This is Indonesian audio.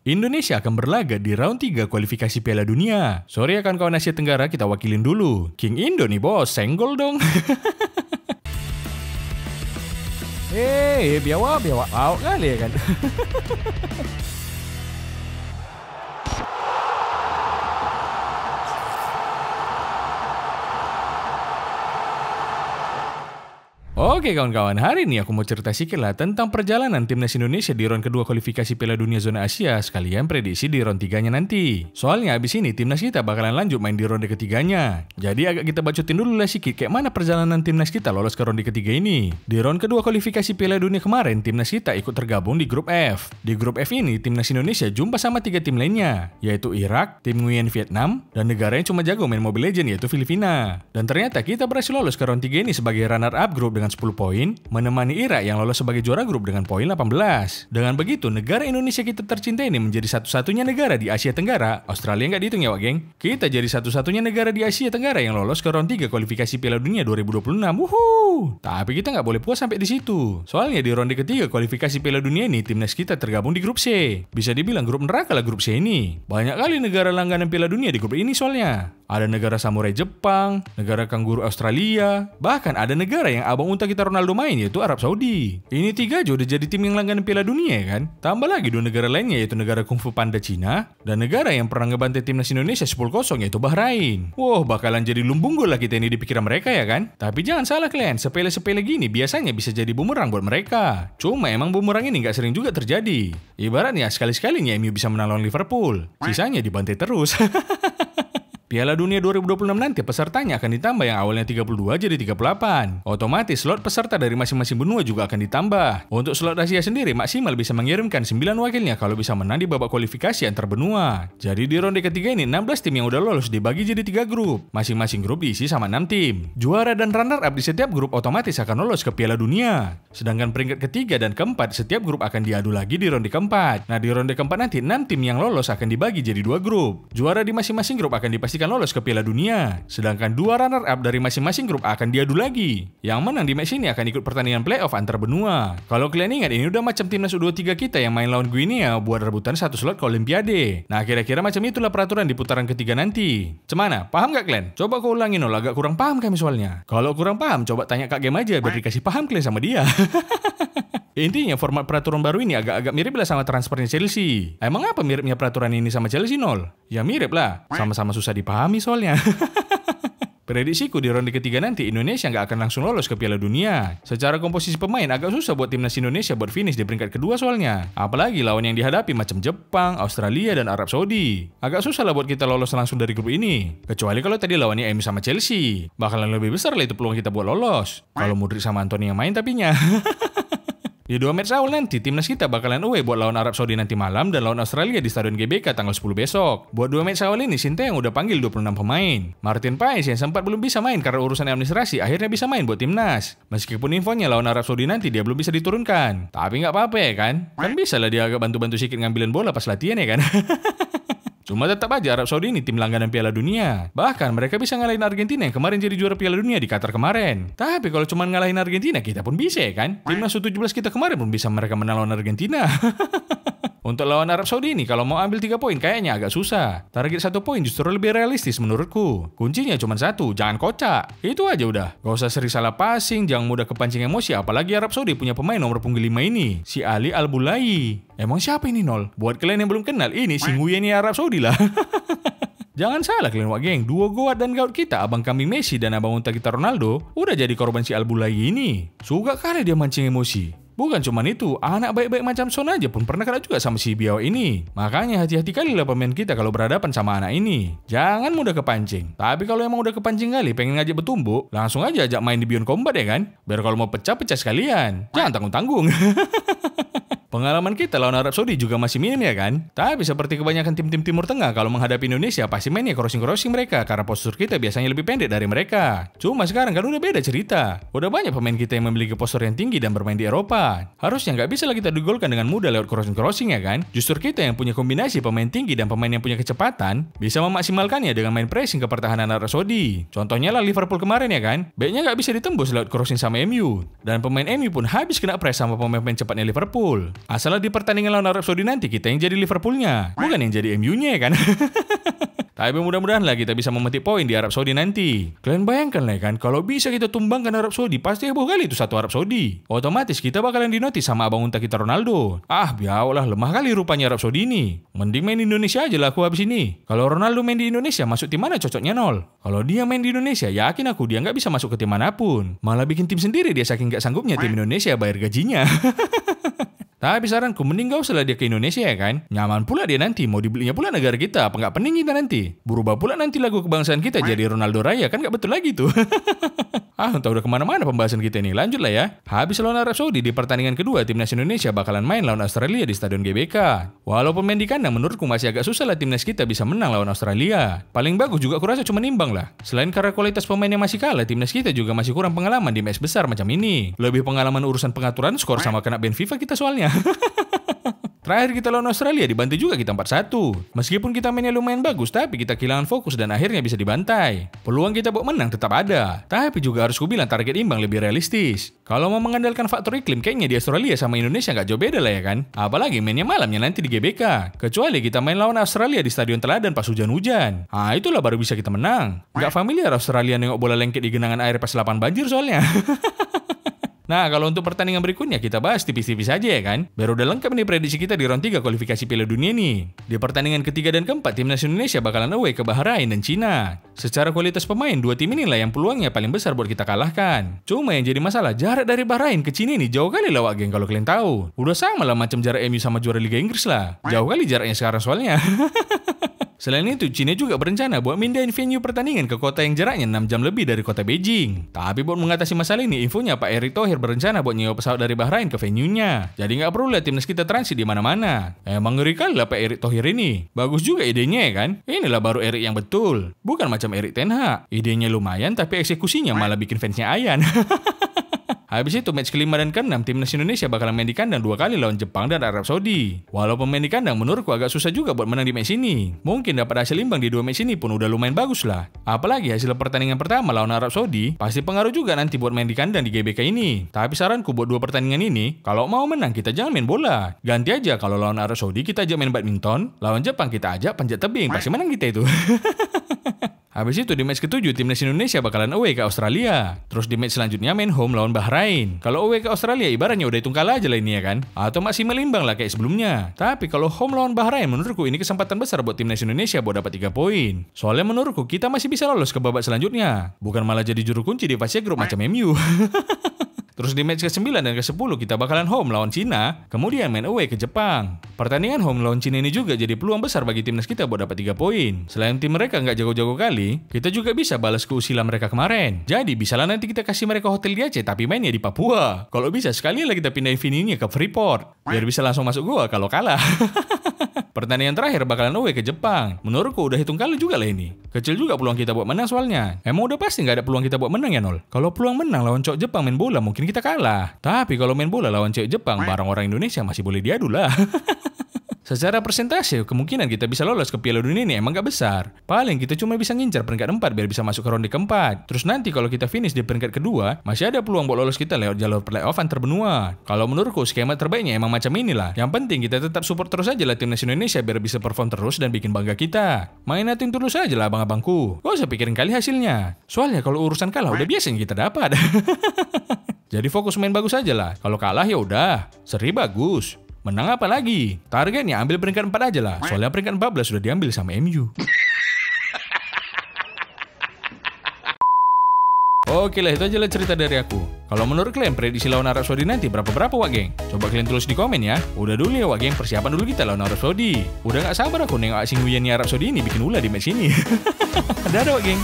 Indonesia akan berlaga di round 3 kualifikasi Piala Dunia. Sorry ya kawan-kawan Asia Tenggara, kita wakilin dulu. King Indo nih bos, senggol dong. Biawa, wow kali ya kan. Oke kawan-kawan, hari ini aku mau cerita sedikit lah tentang perjalanan timnas Indonesia di round kedua kualifikasi Piala Dunia Zona Asia, sekalian prediksi di round 3-nya nanti. Soalnya abis ini timnas kita bakalan lanjut main di ronde ketiganya. Jadi agak kita bacotin dulu lah sedikit kayak mana perjalanan timnas kita lolos ke ronde ketiga ini. Di round kedua kualifikasi Piala Dunia kemarin, timnas kita ikut tergabung di grup F. Di grup F ini, timnas Indonesia jumpa sama 3 tim lainnya, yaitu Irak, tim Nguyen Vietnam, dan negara yang cuma jago main Mobile Legends yaitu Filipina. Dan ternyata kita berhasil lolos ke round 3 ini sebagai runner-up grup dengan 10 poin, menemani Irak yang lolos sebagai juara grup dengan poin 18. Dengan begitu, negara Indonesia kita tercinta ini menjadi satu-satunya negara di Asia Tenggara, Australia nggak dihitung ya Wak geng, kita jadi satu-satunya negara di Asia Tenggara yang lolos ke round 3 kualifikasi Piala Dunia 2026. Wuhuu! Tapi kita nggak boleh puas sampai di situ. Soalnya di ronde ketiga kualifikasi Piala Dunia ini, timnas kita tergabung di grup C. Bisa dibilang grup neraka lah grup C ini. Banyak kali negara langganan Piala Dunia di grup ini soalnya. Ada negara samurai Jepang, negara kangguru Australia, bahkan ada negara yang abang unta kita Ronaldo main yaitu Arab Saudi. Ini 3 aja udah jadi tim yang langganan Piala Dunia ya kan. Tambah lagi 2 negara lainnya yaitu negara kungfu panda Cina dan negara yang pernah ngebantai timnas Indonesia 10-0 yaitu Bahrain. Wah, bakalan jadi lumbunggul lah kita ini di pikiran mereka ya kan. Tapi jangan salah kalian, sepele-sepele gini biasanya bisa jadi bumerang buat mereka. Cuma emang bumerang ini nggak sering juga terjadi. Ibaratnya sekali-sekalinya MU bisa menang lawan Liverpool, sisanya dibantai terus. Piala Dunia 2026 nanti pesertanya akan ditambah yang awalnya 32 jadi 38. Otomatis slot peserta dari masing-masing benua juga akan ditambah. Untuk slot Asia sendiri maksimal bisa mengirimkan 9 wakilnya kalau bisa menang di babak kualifikasi antar benua. Jadi di ronde ketiga ini 16 tim yang udah lolos dibagi jadi 3 grup. Masing-masing grup diisi sama 6 tim. Juara dan runner up di setiap grup otomatis akan lolos ke Piala Dunia. Sedangkan peringkat ketiga dan keempat setiap grup akan diadu lagi di ronde keempat. Nah di ronde keempat nanti 6 tim yang lolos akan dibagi jadi 2 grup. Juara di masing-masing grup akan dipastikan lolos ke Piala Dunia. Sedangkan 2 runner-up dari masing-masing grup akan diadu lagi. Yang menang di match ini akan ikut pertandingan playoff antar benua. Kalau kalian ingat, ini udah macam timnas U23 kita yang main lawan Guinea buat rebutan 1 slot ke Olimpiade. Nah, kira-kira macam itulah peraturan di putaran ketiga nanti. Cemana? Paham gak kalian? Coba kau ulangin, agak kurang paham kami soalnya. Kalau kurang paham, coba tanya Kak Game aja biar dikasih paham kalian sama dia. Intinya format peraturan baru ini agak-agak mirip lah sama transfernya Chelsea. Emang apa miripnya peraturan ini sama Chelsea nol? Ya mirip lah, sama-sama susah dipahami soalnya. Prediksiku di ronde ketiga nanti Indonesia nggak akan langsung lolos ke Piala Dunia. Secara komposisi pemain agak susah buat timnas Indonesia buat finish di peringkat kedua soalnya. Apalagi lawan yang dihadapi macam Jepang, Australia, dan Arab Saudi. Agak susah lah buat kita lolos langsung dari grup ini. Kecuali kalau tadi lawannya MU sama Chelsea. Bakalan lebih besar lah itu peluang kita buat lolos. Kalau Mudryk sama Antony yang main tapinya. Di 2 match awal nanti, timnas kita bakalan away buat lawan Arab Saudi nanti malam dan lawan Australia di Stadion GBK tanggal 10 besok. Buat 2 match awal ini, Sinteyong udah panggil 26 pemain. Martin Paes yang sempat belum bisa main karena urusan administrasi, akhirnya bisa main buat timnas. Meskipun infonya lawan Arab Saudi nanti dia belum bisa diturunkan. Tapi nggak apa-apa ya kan? Kan bisa lah dia agak bantu-bantu sedikit ngambilin bola pas latihan ya kan? Cuma tetap aja Arab Saudi ini tim langganan Piala Dunia. Bahkan mereka bisa ngalahin Argentina yang kemarin jadi juara Piala Dunia di Qatar kemarin. Tapi kalau cuma ngalahin Argentina, kita pun bisa ya kan? Timnas U17 kita kemarin pun bisa mereka menang lawan Argentina. Untuk lawan Arab Saudi ini, kalau mau ambil 3 poin kayaknya agak susah. Target 1 poin justru lebih realistis menurutku. Kuncinya cuma 1, jangan kocak. Itu aja udah. Gak usah sering salah passing, jangan mudah kepancing emosi. Apalagi Arab Saudi punya pemain nomor punggung 5 ini, si Ali Al-Bulai. Emang siapa ini nol? Buat kalian yang belum kenal, ini si Nguyen Arab Saudi lah. Jangan salah kalian Wak geng, duo goat dan gaut kita, abang kambing Messi dan abang unta kita Ronaldo, udah jadi korban si Al-Bulai ini. Suka kali dia mancing emosi. Bukan cuman itu, anak baik-baik macam Son aja pun pernah kena juga sama si Biao ini. Makanya hati-hati kali lah pemain kita kalau berhadapan sama anak ini. Jangan mudah kepancing. Tapi kalau emang udah kepancing kali, pengen ngajak bertumbuk, langsung aja ajak main di Beyond Combat ya kan? Biar kalau mau pecah-pecah sekalian. Jangan tanggung-tanggung. Pengalaman kita lawan Arab Saudi juga masih minim ya kan? Tapi seperti kebanyakan tim-tim Timur Tengah, kalau menghadapi Indonesia pasti mainnya crossing-crossing mereka karena postur kita biasanya lebih pendek dari mereka. Cuma sekarang kan udah beda cerita. Udah banyak pemain kita yang memiliki postur yang tinggi dan bermain di Eropa. Harusnya nggak bisa lah kita digolkan dengan mudah lewat crossing-crossing ya kan? Justru kita yang punya kombinasi pemain tinggi dan pemain yang punya kecepatan bisa memaksimalkannya dengan main pressing ke pertahanan Arab Saudi. Contohnya lah Liverpool kemarin ya kan? Backnya nggak bisa ditembus lewat crossing sama MU. Dan pemain MU pun habis kena press sama pemain-pemain cepatnya Liverpool. Asal di pertandingan lawan Arab Saudi nanti kita yang jadi Liverpoolnya, bukan yang jadi MU-nya kan. Tapi mudah-mudahan lah kita bisa memetik poin di Arab Saudi nanti. Kalian bayangkan lah kan, kalau bisa kita tumbangkan Arab Saudi, pasti heboh kali itu satu Arab Saudi. Otomatis kita bakalan dinotis sama abang unta kita Ronaldo. Biaulah, lemah kali rupanya Arab Saudi ini. Mending main di Indonesia aja lah aku habis ini. Kalau Ronaldo main di Indonesia, masuk tim mana cocoknya nol. Kalau dia main di Indonesia, yakin aku dia nggak bisa masuk ke tim manapun. Malah bikin tim sendiri dia saking nggak sanggupnya tim Indonesia bayar gajinya. Tapi saranku mending gak usah lah dia ke Indonesia ya kan. Nyaman pula dia nanti, mau dibelinya pula negara kita, apa nggak pening kita nanti. Berubah pula nanti lagu kebangsaan kita jadi Ronaldo Raya, kan nggak betul lagi tuh. Entah udah kemana-mana pembahasan kita ini, lanjut lah ya. Habis lawan Arab Saudi di pertandingan kedua, timnas Indonesia bakalan main lawan Australia di Stadion GBK. Walaupun main di kandang, menurutku masih agak susah lah timnas kita bisa menang lawan Australia. Paling bagus juga aku rasa cuma nimbang lah. Selain karena kualitas pemainnya masih kalah, timnas kita juga masih kurang pengalaman di match besar macam ini. Lebih pengalaman urusan pengaturan skor sama kena ban FIFA kita soalnya. Terakhir kita lawan Australia dibantai juga kita 4-1. Meskipun kita mainnya lumayan bagus, tapi kita kehilangan fokus dan akhirnya bisa dibantai. Peluang kita buat menang tetap ada, tapi juga harus kubilang target imbang lebih realistis. Kalau mau mengandalkan faktor iklim, kayaknya di Australia sama Indonesia nggak jauh beda lah ya kan. Apalagi mainnya malamnya nanti di GBK. Kecuali kita main lawan Australia di stadion teladan pas hujan-hujan. Itulah baru bisa kita menang. Nggak familiar Australia nengok bola lengket di genangan air pas lapangan banjir soalnya. Nah, kalau untuk pertandingan berikutnya kita bahas tipis-tipis aja ya kan. Biar udah lengkap nih prediksi kita di round 3 kualifikasi Piala Dunia nih. Di pertandingan ketiga dan keempat, timnas Indonesia bakalan away ke Bahrain dan Cina. Secara kualitas pemain, dua tim inilah yang peluangnya paling besar buat kita kalahkan. Cuma yang jadi masalah, jarak dari Bahrain ke Cina ini jauh kali lah geng kalau kalian tahu. Udah sama lah macam jarak MU sama juara Liga Inggris lah. Jauh kali jaraknya sekarang soalnya. Selain itu, Cina juga berencana buat mindahin venue pertandingan ke kota yang jaraknya 6 jam lebih dari kota Beijing. Tapi buat mengatasi masalah ini, infonya Pak Erick Thohir berencana buat nyewa pesawat dari Bahrain ke venue-nya. Jadi nggak perlu lihat timnas kita transit di mana-mana. Emang ngeri kali lah Pak Erick Thohir ini. Bagus juga idenya ya kan? Inilah baru Erick yang betul. Bukan macam Erik ten Hag. Idenya lumayan tapi eksekusinya malah bikin fansnya ayan. Habis itu match kelima dan keenam, timnas Indonesia bakalan main di kandang 2 kali lawan Jepang dan Arab Saudi. Walaupun main di kandang, menurutku agak susah juga buat menang di match ini. Mungkin dapat hasil imbang di 2 match ini pun udah lumayan bagus lah. Apalagi hasil pertandingan pertama lawan Arab Saudi, pasti pengaruh juga nanti buat main di kandang di GBK ini. Tapi saranku buat 2 pertandingan ini, kalau mau menang kita jangan main bola. Ganti aja, kalau lawan Arab Saudi kita ajak main badminton, lawan Jepang kita ajak panjat tebing, pasti menang kita itu. Habis itu di match ke-7 timnas Indonesia bakalan away ke Australia. Terus di match selanjutnya main home lawan Bahrain. Kalau away ke Australia ibaratnya udah hitung kalah aja lah ini ya kan. Atau masih melimbang lah kayak sebelumnya. Tapi kalau home lawan Bahrain menurutku ini kesempatan besar buat timnas Indonesia buat dapat 3 poin. Soalnya menurutku kita masih bisa lolos ke babak selanjutnya. Bukan malah jadi juru kunci di fase grup macam MU. Terus di match ke-9 dan ke-10 kita bakalan home lawan Cina, kemudian main away ke Jepang. Pertandingan home lawan Cina ini juga jadi peluang besar bagi timnas kita buat dapat 3 poin. Selain tim mereka nggak jago-jago kali, kita juga bisa balas keusilan mereka kemarin. Jadi bisalah nanti kita kasih mereka hotel di Aceh tapi mainnya di Papua. Kalau bisa sekali lagi kita pindahin venue-nya ke Freeport, biar bisa langsung masuk gua kalau kalah. Pertandingan terakhir bakalan away ke Jepang. Menurutku udah hitung kali juga lah ini. Kecil juga peluang kita buat menang soalnya. Emang udah pasti nggak ada peluang kita buat menang ya nol. Kalau peluang menang lawan cowok Jepang main bola mungkin kita kalah. Tapi kalau main bola lawan cewek Jepang, barang orang Indonesia masih boleh diadu lah. Secara persentase, kemungkinan kita bisa lolos ke Piala Dunia ini emang gak besar. Paling kita cuma bisa ngincar peringkat 4 biar bisa masuk ke ronde keempat. Terus nanti kalau kita finish di peringkat kedua, masih ada peluang buat lolos kita lewat jalur playoff antar benua. Kalau menurutku skema terbaiknya emang macam inilah. Yang penting kita tetap support terus aja lah timnas Indonesia biar bisa perform terus dan bikin bangga kita. Main nating tulus aja lah abang-abangku. Gak usah pikirin kali hasilnya. Soalnya kalau urusan kalah udah biasa yang kita dapat. Jadi fokus main bagus aja lah. Kalau kalah ya udah, seri bagus. Menang apa lagi? Targetnya ambil peringkat 4 aja lah. Soalnya peringkat 14 sudah diambil sama MU. Oke lah, itu aja lah cerita dari aku. Kalau menurut kalian prediksi lawan Arab Saudi nanti berapa wak geng? Coba kalian tulis di komen ya. Udah dulu ya wak geng, persiapan dulu kita lawan Arab Saudi. Udah gak sabar aku nengok asing Uyani Arab Saudi ini bikin ulah di match ini. Dadah wak geng.